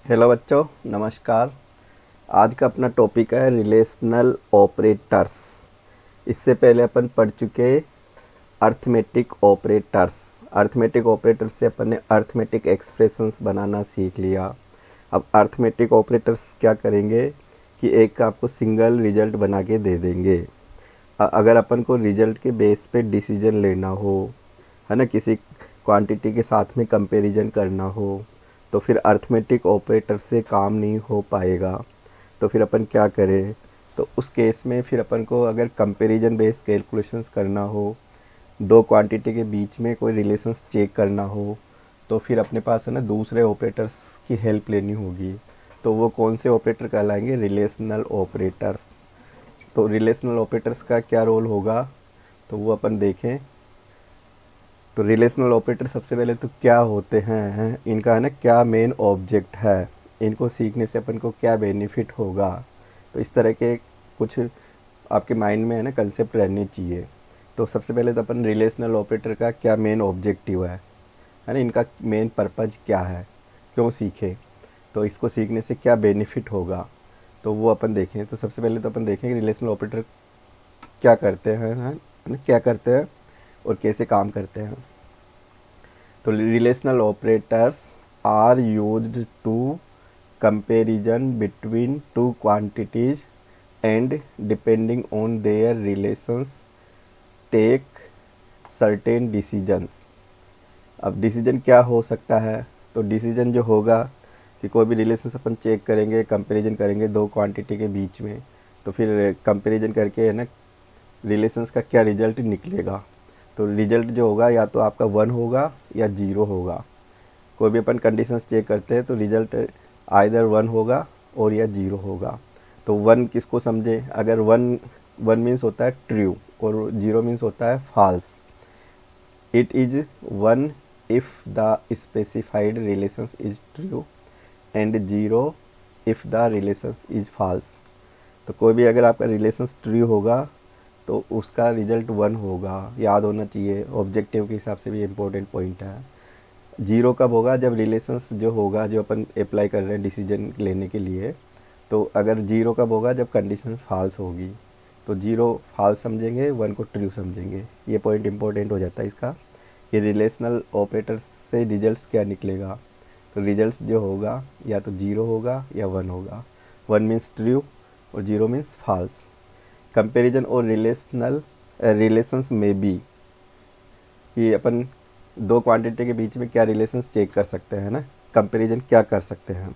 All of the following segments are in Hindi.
हेलो बच्चों, नमस्कार। आज का अपना टॉपिक है रिलेशनल ऑपरेटर्स। इससे पहले अपन पढ़ चुके अर्थमेटिक ऑपरेटर्स। अर्थमेटिक ऑपरेटर्स से अपन ने अर्थमेटिक एक्सप्रेशंस बनाना सीख लिया। अब अर्थमेटिक ऑपरेटर्स क्या करेंगे कि एक आपको सिंगल रिजल्ट बना के दे देंगे। अगर अपन को रिजल्ट के बेस पे डिसीजन लेना हो, है ना, किसी क्वांटिटी के साथ में कंपैरिजन करना हो, तो फिर अर्थमेटिक ऑपरेटर से काम नहीं हो पाएगा। तो फिर अपन क्या करें? तो उस केस में फिर अपन को अगर कंपैरिजन बेस्ड कैलकुलेशंस करना हो, दो क्वांटिटी के बीच में कोई रिलेशंस चेक करना हो, तो फिर अपने पास है ना दूसरे ऑपरेटर्स की हेल्प लेनी होगी। तो वो कौन से ऑपरेटर कहलाएंगे? Relational operators. तो रिलेशनल ऑपरेटर्स का क्या रोल होगा, तो वो अपन देखें। तो रिलेशनल ऑपरेटर सबसे पहले तो क्या होते हैं, इनका है ना क्या मेन ऑब्जेक्ट है, इनको सीखने से अपन को क्या बेनिफिट होगा। तो इस तरह के कुछ आपके माइंड में है ना कंसेप्ट रहने चाहिए। तो सबसे पहले तो अपन रिलेशनल ऑपरेटर का क्या मेन ऑब्जेक्टिव है ना, इनका मेन पर्पज़ क्या है, क्यों सीखें, तो इसको सीखने से क्या बेनिफिट होगा, तो वो अपन देखें। तो सबसे पहले तो अपन देखें कि रिलेशनल ऑपरेटर क्या करते हैं, है ना, क्या करते हैं और कैसे काम करते हैं। तो relational operators are used to comparison between two quantities and depending on their relations take certain decisions. अब डिसीजन क्या हो सकता है? तो डिसीजन जो होगा कि कोई भी रिलेशंस अपन चेक करेंगे, कंपैरिजन करेंगे दो क्वांटिटी के बीच में, तो फिर कंपैरिजन करके है ना रिलेशंस का क्या रिजल्ट निकलेगा। तो रिजल्ट जो होगा या तो आपका 1 होगा या 0 होगा। कोई भी अपन कंडीशंस चेक करते हैं तो रिजल्ट आइदर 1 होगा और या 0 होगा। तो 1 किसको समझे? अगर 1 मीन्स होता है ट्रू और 0 मीन्स होता है false. It is 1 if the specified relations is true and 0 if the relations is false. तो कोई भी अगर आपका रिलेशंस ट्रू होगा तो उसका रिजल्ट 1 होगा, याद होना चाहिए। ऑब्जेक्टिव के हिसाब से भी इम्पोर्टेंट पॉइंट है। 0 कब होगा? जब रिलेशंस जो होगा, जो अपन अप्लाई कर रहे हैं डिसीजन लेने के लिए, तो अगर 0 कब होगा? जब कंडीशंस फॉल्स होगी। तो 0 फॉल्स समझेंगे, 1 को ट्रू समझेंगे। ये पॉइंट इंपॉर्टेंट हो जाता है इसका कि रिलेशनल ऑपरेटर से रिजल्ट्स क्या निकलेगा। तो रिजल्ट्स जो होगा या तो 0 होगा या 1 होगा। 1 मीन्स ट्रू और 0 मीन्स फॉल्स। कंपैरिजन और रिलेशंस में भी कि अपन दो क्वांटिटी के बीच में क्या रिलेशंस चेक कर सकते हैं ना, कंपैरिजन क्या कर सकते हैं।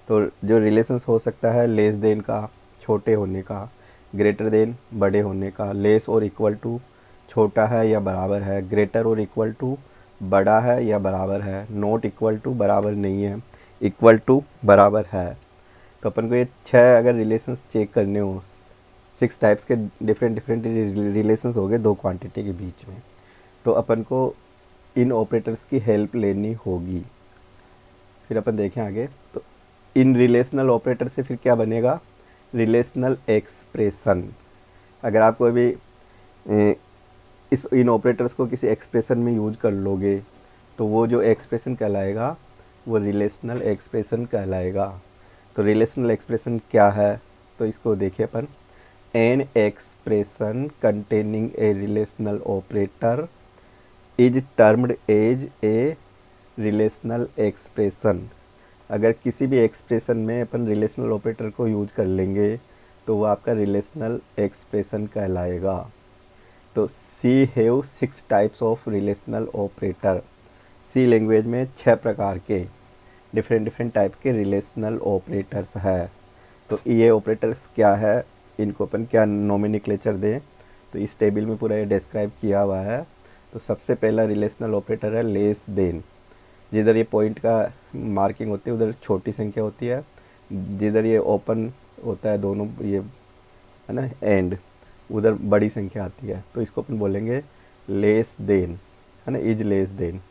तो जो रिलेशंस हो सकता है लेस देन का, छोटे होने का, ग्रेटर देन बड़े होने का, लेस और इक्वल टू छोटा है या बराबर है, ग्रेटर और इक्वल टू बड़ा है या बराबर है, नॉट इक्वल टू बराबर नहीं है, इक्वल टू बराबर है। तो अपन को ये 6 अगर रिलेशंस चेक करने हो, 6 टाइप्स के डिफरेंट डिफरेंट रिलेशंस हो गए दो क्वांटिटी के बीच में, तो अपन को इन ऑपरेटर्स की हेल्प लेनी होगी। फिर अपन देखें आगे। तो इन रिलेशनल ऑपरेटर से फिर क्या बनेगा? Relational expression. अगर आप कोई भी इस इन ऑपरेटर्स को किसी एक्सप्रेशन में यूज कर लोगे तो वो जो एक्सप्रेशन कहलाएगा वो रिलेशनल एक्सप्रेशन कहलाएगा। तो रिलेशनल एक्सप्रेशन क्या है? तो इसको देखिए अपन। An expression containing a relational operator is termed as a relational expression. अगर किसी भी एक्सप्रेशन में अपन रिलेशनल ऑपरेटर को यूज कर लेंगे तो वो आपका रिलेशनल एक्सप्रेशन कहलाएगा। तो C have 6 types of relational operator. C language में 6 प्रकार के डिफरेंट डिफरेंट टाइप के रिलेशनल ऑपरेटर्स है। तो ये ऑपरेटर्स क्या है, इनको अपन क्या नोमेनक्लेचर दें, तो इस टेबल में पूरा ये डिस्क्राइब किया हुआ है। तो सबसे पहला रिलेशनल ऑपरेटर है लेस देन। जिधर ये पॉइंट का मार्किंग होती है उधर छोटी संख्या होती है, जिधर ये ओपन होता है दोनों ये है ना एंड, उधर बड़ी संख्या आती है। तो इसको अपन बोलेंगे लेस देन, है ना, इज लेस देन।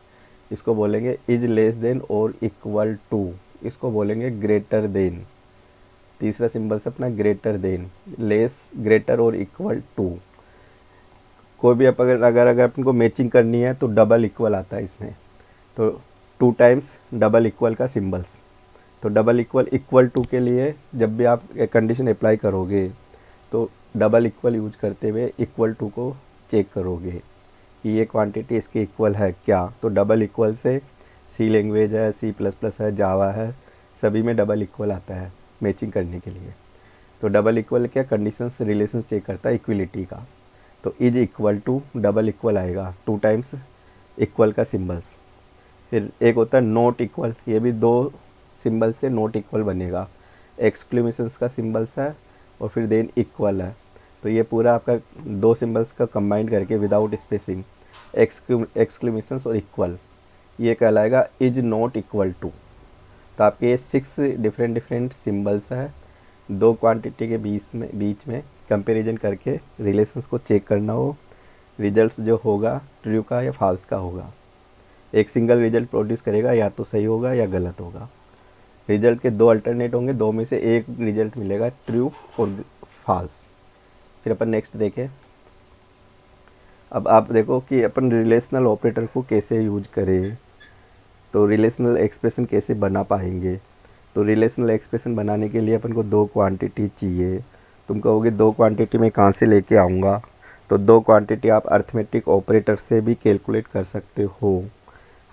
इसको बोलेंगे इज लेस देन और इक्वल टू, इसको बोलेंगे ग्रेटर देन। तीसरा सिंबल से अपना ग्रेटर देन, लेस, ग्रेटर और इक्वल टू। कोई भी अगर अपन को मैचिंग करनी है तो डबल इक्वल आता है इसमें। तो 2 टाइम्स डबल इक्वल का सिंबल्स, तो डबल इक्वल इक्वल टू के लिए जब भी आप कंडीशन अप्लाई करोगे तो डबल इक्वल यूज करते हुए इक्वल टू को चेक करोगे कि ये क्वांटिटी इसके इक्वल है क्या। तो डबल इक्वल से सी लैंग्वेज है, सी प्लस प्लस है, जावा है, सभी में डबल इक्वल आता है मैचिंग करने के लिए। तो डबल इक्वल क्या कंडीशंस रिलेशंस चेक करता है इक्वलिटी का। तो is equal to double equal आएगा, 2 टाइम्स इक्वल का सिंबल्स। फिर एक होता है नॉट इक्वल, ये भी 2 सिंबल से नॉट इक्वल बनेगा। एक्सक्लेमेशंस का सिंबल्स है और फिर देन इक्वल है। तो ये पूरा आपका 2 सिंबल्स का कंबाइन करके विदाउट स्पेसिंग एक्सक्लेमेशंस और इक्वल, ये कहलाएगा इज नॉट इक्वल टू। तो आपके ये 6 डिफरेंट सिंबल्स है, 2 क्वांटिटी के बीच में कंपैरिजन करके रिलेशंस को चेक करना हो, रिजल्ट्स जो होगा ट्रू का या फॉल्स का होगा। एक सिंगल रिजल्ट प्रोड्यूस करेगा, या तो सही होगा या गलत होगा। रिजल्ट के 2 अल्टरनेट होंगे, 2 में से एक रिजल्ट मिलेगा ट्रू और फॉल्स। फिर अपन नेक्स्ट देखें। अब आप देखो कि अपन रिलेशनल ऑपरेटर को कैसे यूज करें, तो रिलेशनल एक्सप्रेशन कैसे बना पाएंगे। तो रिलेशनल एक्सप्रेशन बनाने के लिए अपन को 2 क्वांटिटी चाहिए। तुम कहोगे 2 क्वांटिटी में कहाँ से लेके आऊँगा, तो 2 क्वांटिटी आप अर्थमेटिक ऑपरेटर से भी कैलकुलेट कर सकते हो,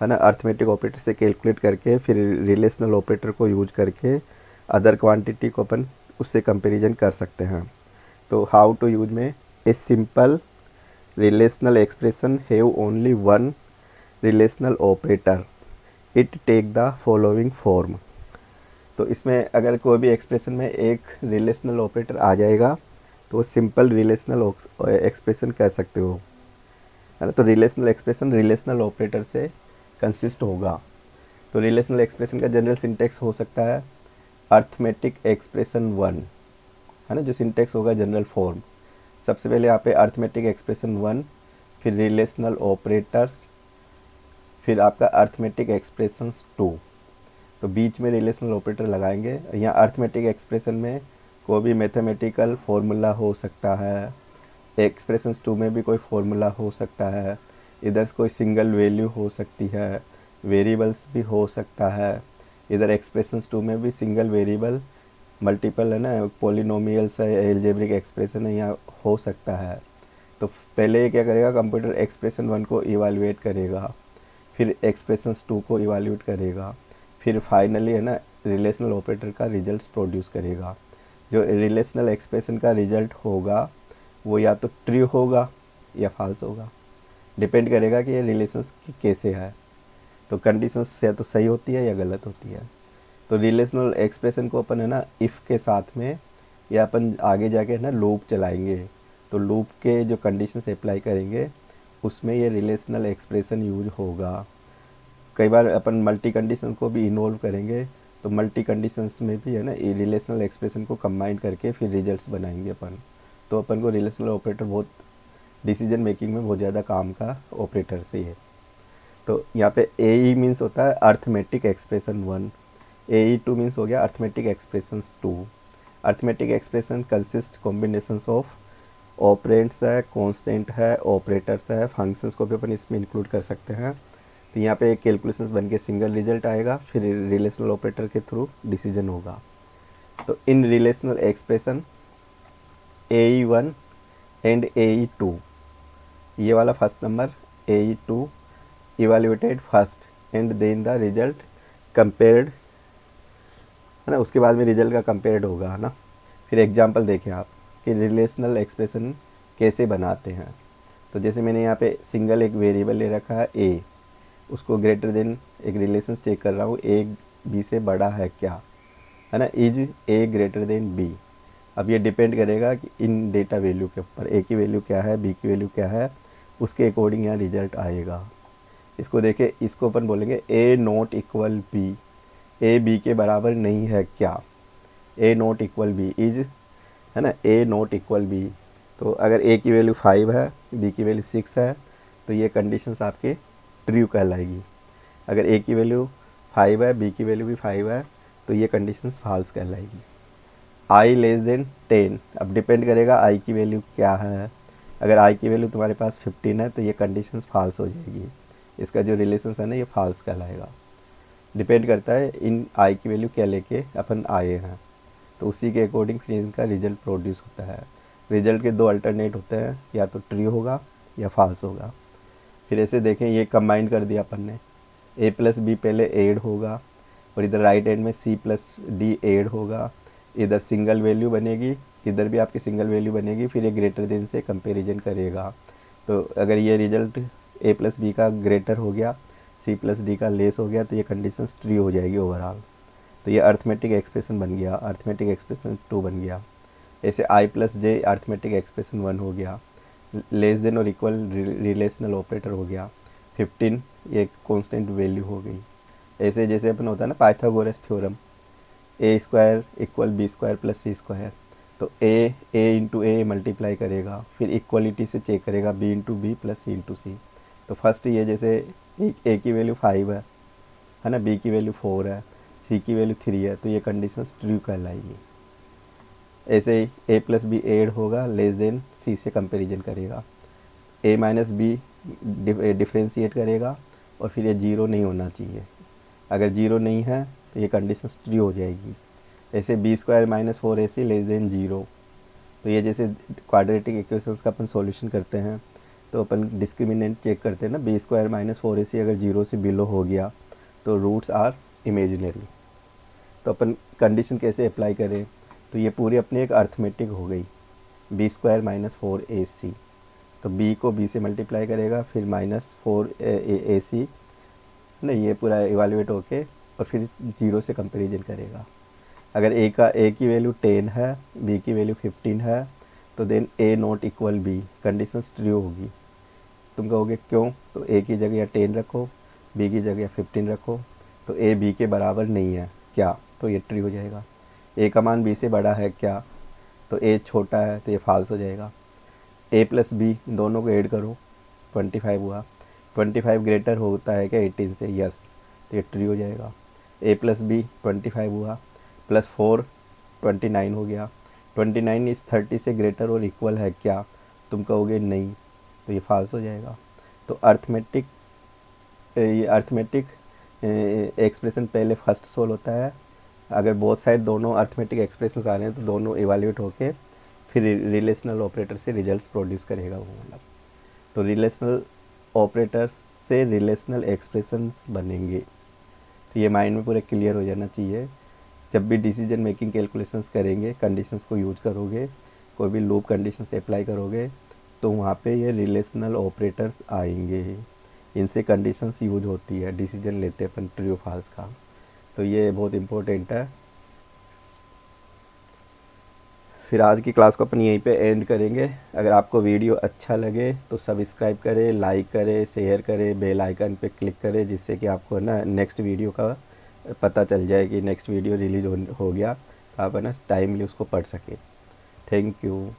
है ना। अर्थमेटिक ऑपरेटर से कैलकुलेट करके फिर रिलेशनल ऑपरेटर को यूज करके अदर क्वांटिटी को अपन उससे कंपैरिजन कर सकते हैं। तो हाउ टू यूज में a simple relational expression have only one relational operator, it take the following form. तो इसमें अगर कोई भी एक्सप्रेशन में एक रिलेशनल ऑपरेटर आ जाएगा तो वो सिंपल रिलेशनल एक्सप्रेशन कह सकते हो, है ना। तो रिलेशनल एक्सप्रेशन रिलेशनल ऑपरेटर से कंसिस्ट होगा। तो रिलेशनल एक्सप्रेशन का जनरल सिंटेक्स हो सकता है अर्थमेटिक एक्सप्रेशन 1, है ना, जो सिंटेक्स होगा जनरल फॉर्म। सबसे पहले यहाँ पे अर्थमेटिक एक्सप्रेशन 1, फिर रिलेशनल ऑपरेटर्स, फिर आपका अर्थमेटिक एक्सप्रेशंस 2। तो बीच में रिलेशनल ऑपरेटर लगाएंगे। यहाँ अर्थमेटिक एक्सप्रेशन में कोई भी मैथमेटिकल फॉर्मूला हो सकता है, एक्सप्रेशंस 2 में भी कोई फॉर्मूला हो सकता है, इधर कोई सिंगल वैल्यू हो सकती है, वेरिएबल्स भी हो सकता है। इधर एक्सप्रेशंस 2 में भी सिंगल वेरिएबल, मल्टीपल, है ना, पॉलिनोमियल्स है, एल्जेब्रिक एक्सप्रेशन है, यहाँ हो सकता है। तो पहले ये क्या करेगा, कंप्यूटर एक्सप्रेशन 1 को इवालुएट करेगा, फिर एक्सप्रेशंस 2 को इवाल्यूएट करेगा, फिर फाइनली, है ना, रिलेशनल ऑपरेटर का रिजल्ट्स प्रोड्यूस करेगा। जो रिलेशनल एक्सप्रेशन का रिजल्ट होगा वो या तो ट्रू होगा या फॉल्स होगा, डिपेंड करेगा कि ये रिलेशंस कैसे है। तो कंडीशंस या तो सही होती है या गलत होती है। तो रिलेशनल एक्सप्रेशन को अपन, है ना, इफ़ के साथ में या अपन आगे जाके, है ना, लूप चलाएंगे। तो लूप के जो कंडीशंस अप्लाई करेंगे उसमें ये रिलेशनल एक्सप्रेशन यूज होगा। कई बार अपन मल्टी कंडीशन को भी इन्वॉल्व करेंगे, तो मल्टी कंडीशंस में भी, है ना, ये रिलेशनल एक्सप्रेशन को कंबाइन करके फिर रिजल्ट्स बनाएंगे अपन। तो अपन को रिलेशनल ऑपरेटर बहुत डिसीजन मेकिंग में बहुत ज़्यादा काम का ऑपरेटर से है। तो यहाँ पे ए मीन्स होता है अर्थमेटिक एक्सप्रेशन 1, AE2 मीन्स हो गया arithmetic expressions 2। Arithmetic expression consist combinations of operands है, कांस्टेंट है, ऑपरेटर्स है, फंक्शंस को भी अपन इसमें इंक्लूड कर सकते हैं। तो यहाँ पे कैलकुलेशंस बन के सिंगल रिजल्ट आएगा, फिर रिलेशनल ऑपरेटर के थ्रू डिसीजन होगा। तो इन relational expression AE1 and AE2, ये वाला first number AE2 evaluated first and then the result compared, है ना, उसके बाद में रिजल्ट का कंपेयर्ड होगा, है ना। फिर एग्जांपल देखें आप कि रिलेशनल एक्सप्रेशन कैसे बनाते हैं। तो जैसे मैंने यहाँ पे सिंगल एक वेरिएबल ले रखा है A, उसको ग्रेटर देन एक रिलेशन चेक कर रहा हूँ, A B से बड़ा है क्या, है ना, is A greater than B। अब ये डिपेंड करेगा कि इन डेटा वैल्यू के ऊपर A की वैल्यू क्या है, B की वैल्यू क्या है, उसके अकॉर्डिंग यहाँ रिजल्ट आएगा। इसको देखें, इसको अपन बोलेंगे A not equal B, A B के बराबर नहीं है क्या, A not equal B is, है ना, A नॉट इक्वल B। तो अगर A की वैल्यू 5 है, B की वैल्यू 6 है, तो ये कंडीशंस आपके ट्रू कहलाएगी। अगर A की वैल्यू 5 है, B की वैल्यू भी 5 है, तो ये कंडीशंस फॉल्स कहलाएगी। I लेस देन 10, अब डिपेंड करेगा I की वैल्यू क्या है। अगर I की वैल्यू तुम्हारे पास 15 है तो ये कंडीशंस फॉल्स हो जाएगी, इसका जो रिलेशन है ना ये फॉल्स कहलाएगा। डिपेंड करता है इन आई की वैल्यू क्या लेके अपन आए हैं, तो उसी के अकॉर्डिंग फिर इनका रिजल्ट प्रोड्यूस होता है। रिजल्ट के दो अल्टरनेट होते हैं, या तो ट्रू होगा या फॉल्स होगा। फिर ऐसे देखें, ये कंबाइन कर दिया अपन ने, ए प्लस बी पहले ऐड होगा और इधर राइट एंड में सी प्लस डी ऐड होगा, इधर सिंगल वैल्यू बनेगी, इधर भी आपकी सिंगल वैल्यू बनेगी, फिर ये ग्रेटर देन से कंपैरिजन करेगा। तो अगर ये रिजल्ट ए प्लस बी का ग्रेटर हो गया, सी प्लस डी का लेस हो गया, तो ये कंडीशन ट्रू हो जाएगी ओवरऑल। तो ये अर्थमेटिक एक्सप्रेशन बन गया, अर्थमेटिक एक्सप्रेशन 2 बन गया। ऐसे आई प्लस जे अर्थमेटिक एक्सप्रेशन 1 हो गया, लेस देन और इक्वल रिलेशनल ऑपरेटर हो गया। 15 ये कांस्टेंट वैल्यू हो गई। ऐसे जैसे अपन होता है ना Pythagoras theorem, A square equal B square plus C square, तो ए इंटू ए मल्टीप्लाई करेगा, फिर इक्वलिटी से चेक करेगा बी इंटू बी प्लस सी इंटू सी। तो फर्स्ट ये जैसे ए की वैल्यू 5 है ना, बी की वैल्यू 4 है, सी की वैल्यू 3 है, तो ये कंडीशन ट्रू कहलाएगी। ऐसे ही ए प्लस बी एड होगा, लेस देन सी से कंपैरिजन करेगा, ए माइनस बी डिफ्रेंशिएट करेगा, और फिर ये जीरो नहीं होना चाहिए। अगर जीरो नहीं है तो ये कंडीशन ट्रू हो जाएगी। ऐसे B square minus 4ac less than zero, तो ये जैसे क्वाड्रेटिक इक्वेशंस का अपन सॉल्यूशन करते हैं, तो अपन डिस्क्रिमिनेंट चेक करते हैं ना, बी स्क्वायर माइनस 4ac अगर जीरो से बिलो हो गया तो रूट्स आर इमेजिनरी। तो अपन कंडीशन कैसे अप्लाई करें, तो ये पूरी अपनी एक अर्थमेटिक हो गई, बी स्क्वायर माइनस 4ac, तो b को b से मल्टीप्लाई करेगा, फिर माइनस 4ac ना, ये पूरा इवालुएट होके और फिर जीरो से कंपैरिजन करेगा। अगर a की वैल्यू 10 है, b की वैल्यू 15 है, तो then a not equal b, condition true होगी। तुम कहोगे क्यों, तो a की जगह 10 रखो, b की जगह 15 रखो, तो a b के बराबर नहीं है क्या, तो ये ट्रू हो जाएगा। a का मान b से बड़ा है क्या, तो a छोटा है, तो ये फॉल्स हो जाएगा। a प्लस b दोनों को ऐड करो, 25 हुआ, 25 ग्रेटर होता है क्या 18 से, यस, तो ये ट्रू हो जाएगा। a प्लस बी 25 हुआ, प्लस 4 29 हो गया, 29 इस 30 से ग्रेटर और इक्वल है क्या, तुम कहोगे नहीं, तो ये फॉल्स हो जाएगा। तो ये अर्थमेटिक एक्सप्रेशन पहले फर्स्ट सोल्व होता है। अगर बोथ साइड दोनों अर्थमेटिक एक्सप्रेशंस आ रहे हैं तो दोनों इवैल्यूएट होके फिर रिलेशनल ऑपरेटर से रिजल्ट्स प्रोड्यूस करेगा वो, मतलब तो रिलेशनल ऑपरेटर्स से रिलेशनल एक्सप्रेशंस बनेंगे। तो ये माइंड में पूरे क्लियर हो जाना चाहिए। जब भी डिसीजन मेकिंग कैलकुलेशंस करेंगे, कंडीशंस को यूज करोगे, कोई भी लूप कंडीशंस अप्लाई करोगे, तो वहाँ पे ये रिलेशनल ऑपरेटर्स आएंगे। इनसे कंडीशंस यूज होती है, डिसीजन लेते हैं अपन ट्रू फॉल्स का। तो ये बहुत इम्पोर्टेंट है। फिर आज की क्लास को अपन यहीं पे एंड करेंगे। अगर आपको वीडियो अच्छा लगे तो सब्सक्राइब करें, लाइक करें, शेयर करें, बेल आइकन पे क्लिक करें, जिससे कि आपको ना नेक्स्ट वीडियो का पता चल जाए कि नेक्स्ट वीडियो रिलीज हो गया, तो आप है ना टाइमली उसको पढ़ सकें। Thank you.